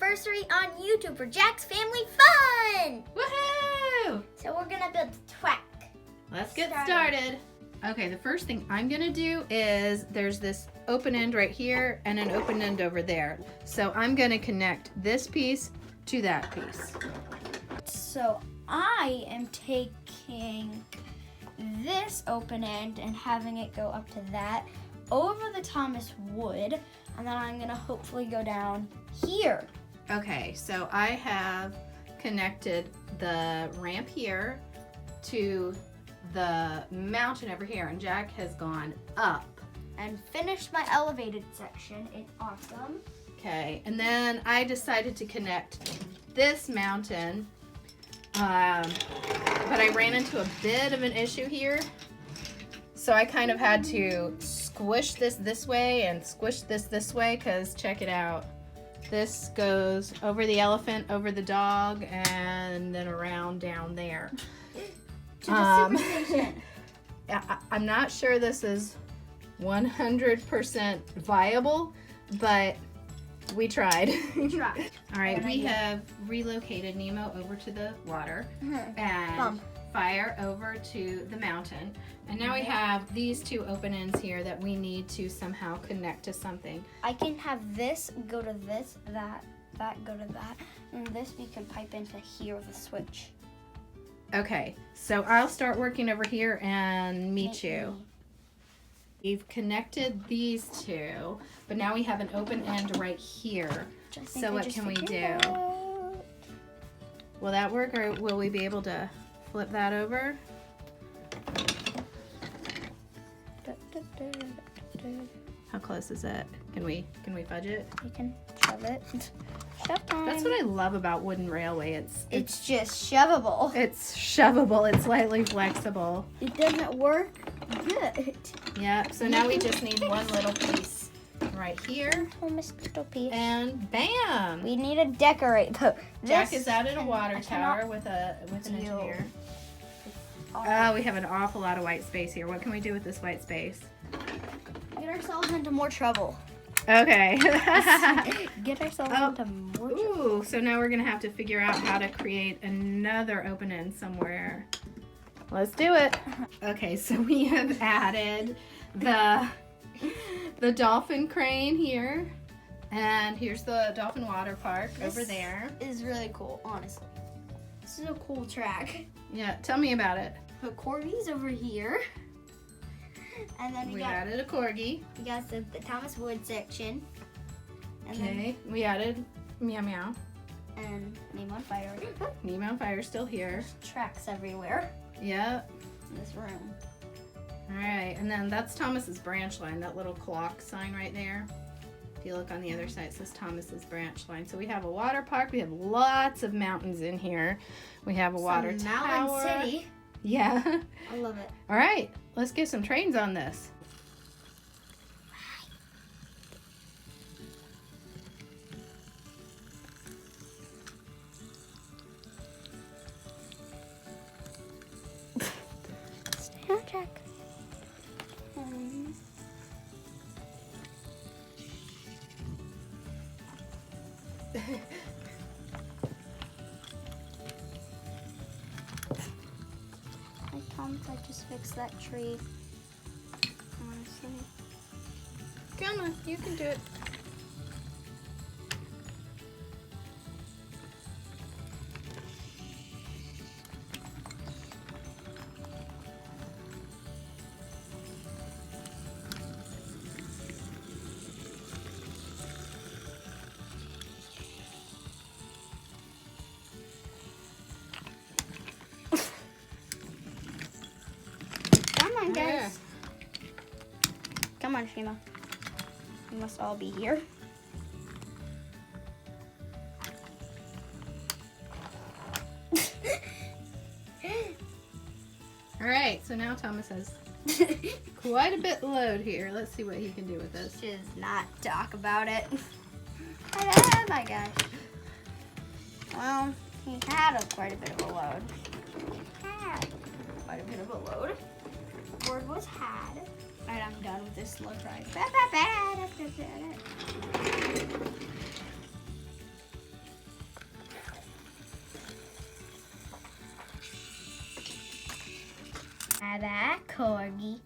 anniversary on YouTube for Jack's Family Fun! Woohoo! So we're gonna build the track. Let's get started. Okay, the first thing I'm gonna do is there's this open end right here and an open end over there. So I'm gonna connect this piece to that piece. So I am taking this open end and having it go up to that over the Thomas wood, and then I'm gonna hopefully go down here. Okay, so I have connected the ramp here to the mountain over here, and Jack has gone up. And finished my elevated section. It's awesome. Okay, and then I decided to connect this mountain, but I ran into a bit of an issue here. So I kind of had to squish this way and squish this way, because check it out. This goes over the elephant, over the dog, and then around down there. To the superstation. I'm not sure this is 100% viable, but we tried. Try. All right, we have relocated Nemo over to the water and Bump. Fire over to the mountain. And now we have these two open ends here that we need to somehow connect to something. I can have this go to this, that go to that, and this we can pipe into here with a switch. Okay, so I'll start working over here and meet you. We've connected these two, but now we have an open end right here. So what can we do? Will that work, or will we be able to flip that over? How close is it? Can we fudge it? You can shove it. Shove time. That's what I love about wooden railway. It's just shovable. It's shovable. It's lightly flexible. It doesn't work good. Yeah. So now we just need one little piece right here, Oh, mosquito piece. and bam! We need to decorate though. Jack This is out in a water I tower cannot with an deal. engineer. Oh, Oh, we have an awful lot of white space here. What can we do with this white space? get ourselves into more trouble. Okay. Get ourselves Oh. into more trouble. Ooh, so now we're gonna have to figure out how to create another open end somewhere. Let's do it. Okay, so we have added the dolphin crane here, and here's the dolphin water park over there. Is really cool, honestly. This is a cool track. Yeah, tell me about it. Put corgis over here. And then We added a corgi. we got the Thomas Wood section. And Okay, we added Meow Meow. then Name on Fire. Nemo and Fire still here. Tracks everywhere Yep. in this room. All right, and then that's Thomas's branch line, that little clock sign right there. If you look on the other side, it says Thomas's branch line. So we have a water park. We have lots of mountains in here. We have a water tower. Mountain City. Yeah. I love it. All right, let's get some trains on this. Stay on track. Hi, Thomas, I just fixed that tree. Honestly. Come on, you can do it. Come on, There. guys. Come on, Shima. We must all be here. All right, so now Thomas has quite a bit load here. Let's see what he can do with this. Just not talk about it. Oh my gosh. Well, he had quite a bit of a load. Had quite a bit of a load. Word was had. Alright, I'm done with this slow ride. by that corgi.